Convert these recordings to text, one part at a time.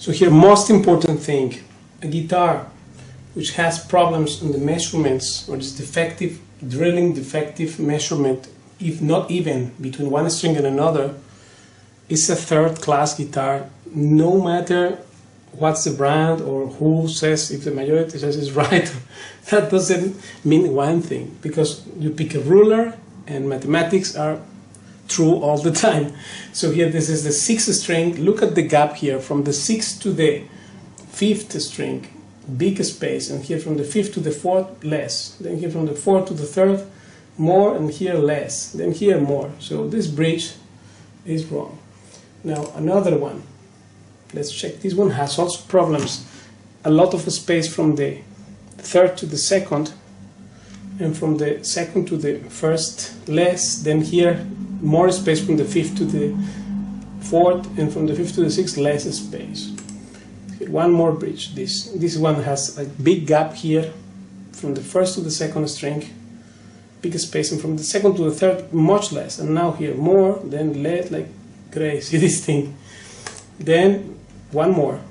So here, most important thing, a guitar which has problems in the measurements or is defective, drilling defective measurement, if not even between one string and another, is a third-class guitar, no matter what's the brand or who says, if the majority says it's right. That doesn't mean one thing, because you pick a ruler and mathematics are true all the time. So here this is the 6th string. Look at the gap here from the 6th to the 5th string, big space, and here from the 5th to the 4th less, then here from the 4th to the 3rd more, and here less, then here more. So this bridge is wrong. Now another one, let's check. This one has also problems, a lot of space from the 3rd to the 2nd, and from the 2nd to the 1st less, then here more space from the 5th to the 4th, and from the 5th to the 6th less space. Here, one more bridge. This one has a big gap here from the 1st to the 2nd string, big space, and from the 2nd to the 3rd much less, and now here more, then less, like crazy this thing. Then one more,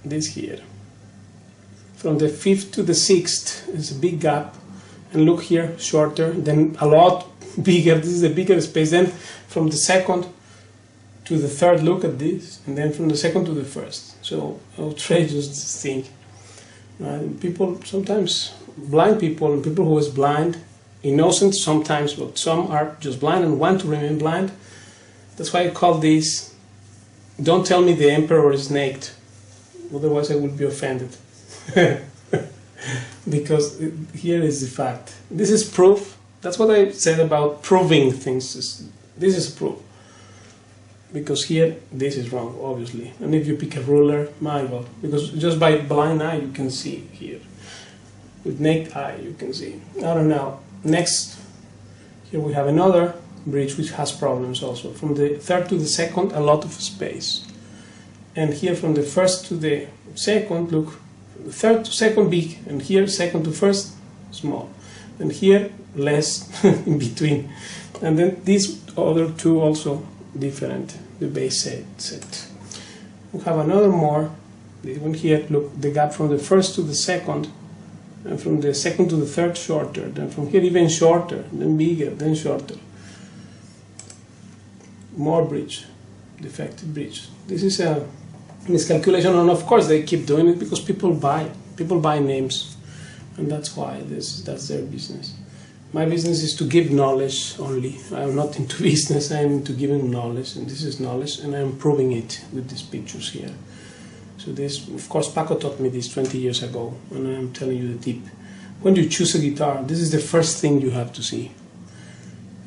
this here. From the 5th to the 6th is a big gap, and look here, shorter, then a lot bigger. This is a bigger space. Then from the 2nd to the 3rd, look at this, and then from the 2nd to the 1st. So outrageous this thing. People sometimes, blind people and people who is blind, innocent sometimes, but some are just blind and want to remain blind. That's why I call this, don't tell me the emperor is naked, otherwise I will be offended. Because here is the fact. This is proof. That's what I said about proving things. This is proof. Because here, this is wrong, obviously. And if you pick a ruler, my God, because just by blind eye you can see here. With naked eye you can see. I don't know. Next, here we have another bridge which has problems also. From the 3rd to the 2nd, a lot of space. And here from the 1st to the 2nd, look, the 3rd to 2nd big, and here 2nd to 1st small. And here less in between. And then these other two also different, the bass set. We have another more, this one here, look, the gap from the 1st to the 2nd, and from the 2nd to the 3rd shorter, then from here even shorter, then bigger, then shorter. More bridge, defective bridge. This is a miscalculation, and of course they keep doing it because people buy names, and that's why that's their business. My business is to give knowledge only. I'm not into business, I'm into giving knowledge, and this is knowledge, and I'm proving it with these pictures here. So this, of course, Paco taught me this 20 years ago, and I'm telling you the tip. When you choose a guitar, this is the first thing you have to see.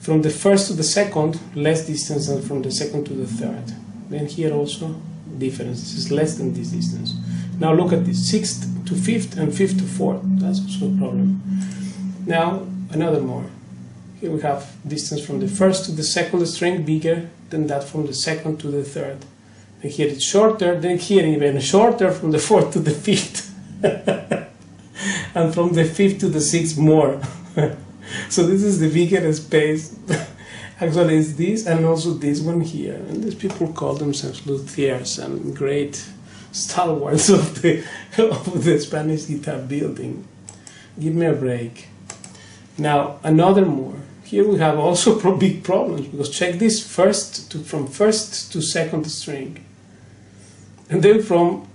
From the first to the second, less distance than from the second to the third. Then here also, difference. This is less than this distance. Now look at this, 6th to 5th and 5th to 4th. That's also a problem. Now, another more. Here we have distance from the first to the second string bigger than that from the second to the third. And here it's shorter, then here even shorter from the 4th to the 5th. And from the 5th to the 6th more. So this is the bigger space. Actually it's this and also this one here. And these people call themselves luthiers and great stalwarts of the Spanish guitar building. Give me a break. Now another more. Here we have also big problems, because check this, from first to second string. And then from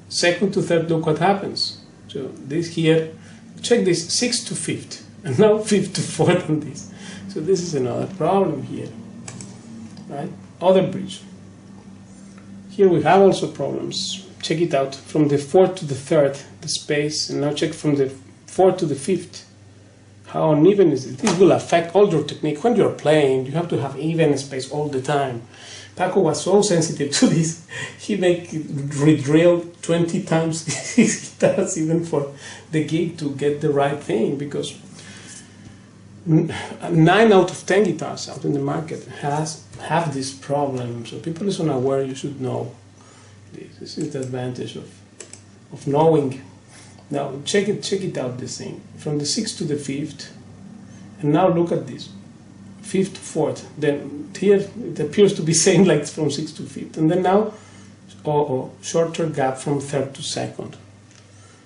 second to third, look what happens. So this here, check this, 6th to 5th, and now 5th to 4th on this. So this is another problem here, right? Other bridge. Here we have also problems. Check it out, from the 4th to the 3rd, the space, and now check from the 4th to the 5th. How uneven is it? This will affect all your technique. When you're playing, you have to have even space all the time. Paco was so sensitive to this, he make re-drill 20 times his guitars even for the gig to get the right thing, because 9 out of 10 guitars out in the market have this problem. So people is unaware, you should know this. This is the advantage of knowing. Now check it out, this thing. From the 6th to the 5th, and now look at this. 5th to 4th, then here it appears to be same like from 6th to 5th, and then now shorter gap from 3rd to 2nd.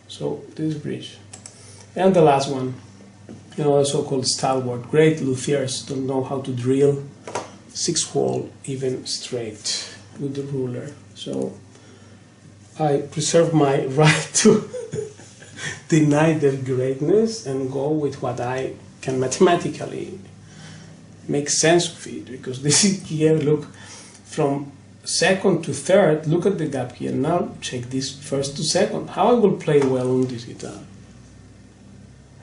So this bridge. And the last one, so-called stalwart. Great luthiers don't know how to drill 6-hole even straight with the ruler. So I preserve my right to deny their greatness and go with what I can mathematically make sense of it, because this is here, look, from 2nd to 3rd, look at the gap here. Now check this 1st to 2nd. How I will play well on this guitar?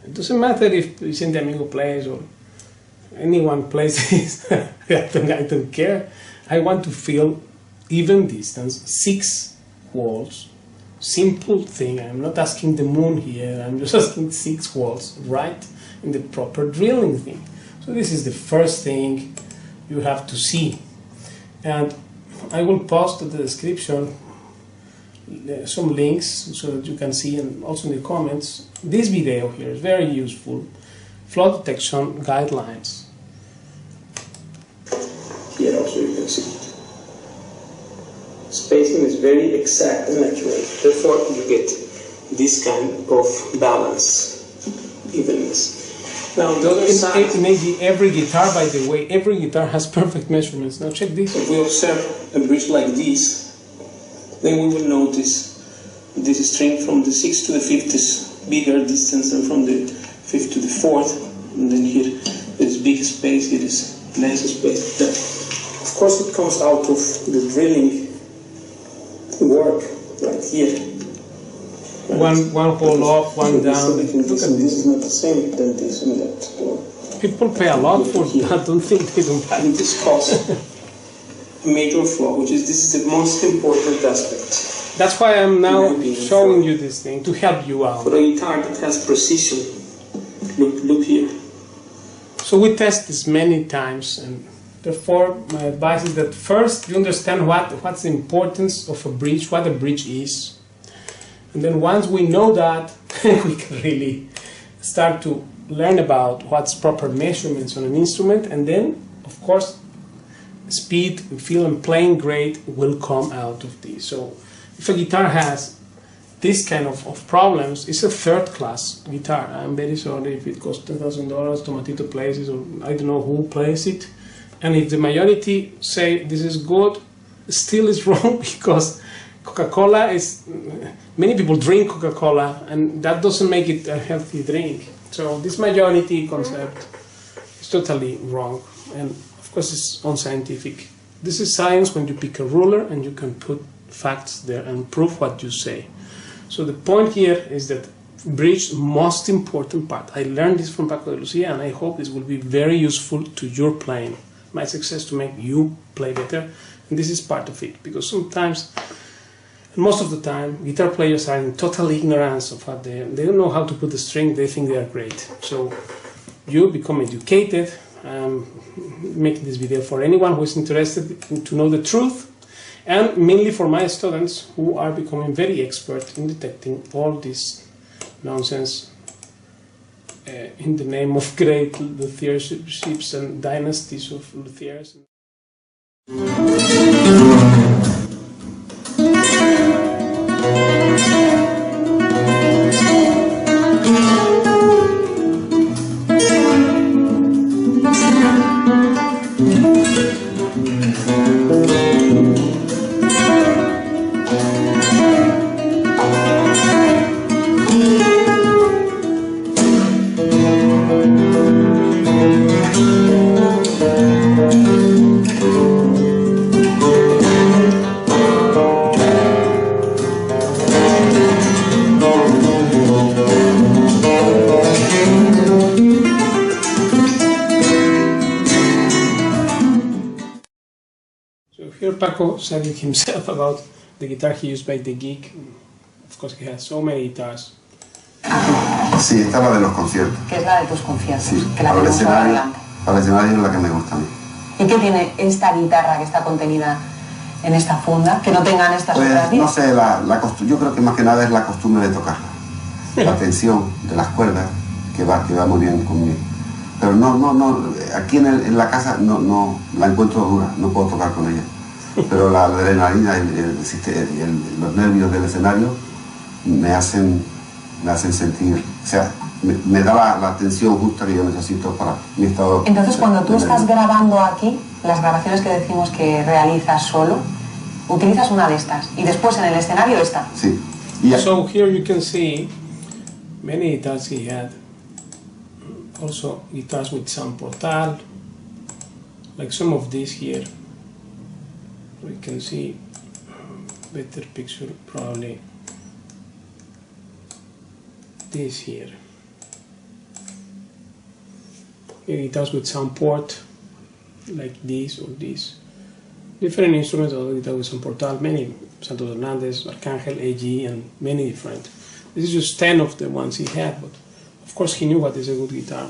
It doesn't matter if Vicente Amigo plays or anyone plays this. I don't care. I want to feel even distance, 6 walls. Simple thing. I'm not asking the moon here. I'm just asking 6 walls right in the proper drilling thing. So this is the first thing you have to see. And I will post in the description some links so that you can see, and also in the comments. This video here is very useful. Flaw detection guidelines. Here also you can see it. Spacing is very exact and accurate. Therefore you get this kind of balance, evenness. Now the other side, every guitar, by the way, every guitar has perfect measurements. Now check this. If we observe a bridge like this, then we will notice this string from the 6th to the 5th is bigger distance than from the 5th to the 4th. And then here is big space, here is less space. That, of course, it comes out of the drilling work right here. One hole up, one down. Look at this. This is not the same than this and that. People pay a lot for that. Don't think they don't pay. This causes a major flaw, which is this is the most important aspect. That's why I'm now showing you this thing to help you out. For a guitar that has precision, look here. So we test this many times, and therefore my advice is that first you understand what's the importance of a bridge, what a bridge is. And then once we know that, we can really start to learn about what's proper measurements on an instrument, and then, of course, speed, feel, and playing great will come out of this. So if a guitar has this kind of problems, it's a third-class guitar. I'm very sorry if it costs $10,000, Tomatito plays it, or I don't know who plays it. And if the majority say this is good, still is wrong, because Coca-Cola is, many people drink Coca-Cola, and that doesn't make it a healthy drink. So this majority concept is totally wrong, and of course it's unscientific. This is science when you pick a ruler and you can put facts there and prove what you say. So the point here is that bridge, most important part. I learned this from Paco de Lucia, and I hope this will be very useful to your playing. My success to make you play better, and this is part of it, because sometimes, and most of the time, guitar players are in total ignorance of what they don't know how to put the string. They think they are great. So you become educated. Making this video for anyone who is interested to know the truth, and mainly for my students who are becoming very expert in detecting all this nonsense in the name of great luthierships and dynasties of luthiers. Here Paco said it himself about the guitar he used by the gig. Of course, he has so many guitars. Sí, esta es la de los conciertos. Que es la de tus conciertos. Sí, que la tenemos ahora delante. Para el escenario es la que me gusta a mí. ¿Y qué tiene esta guitarra que está contenida en esta funda que no tengan estas pues, otras 10? No sé, yo creo que más que nada es la costumbre de tocarla. La tensión de las cuerdas que va muy bien conmigo. Pero no, aquí en la casa no la encuentro dura, no puedo tocar con ella. Pero la adrenalina, los nervios del escenario me hacen sentir, o sea, me da la tensión justa que yo necesito para mi estado. Entonces, cuando tú estás grabando aquí, las grabaciones que decimos que realizas solo, utilizas una de estas y después en el escenario esta. Sí. So here you can see many guitars he had. Also guitars with some portal, like some of these here. We can see better picture probably this here. Guitars with some port like this or this. Different instruments, also guitar with some portal, many, Santos Hernandez, Arcángel, AG, and many different. This is just 10 of the ones he had, but of course he knew what is a good guitar.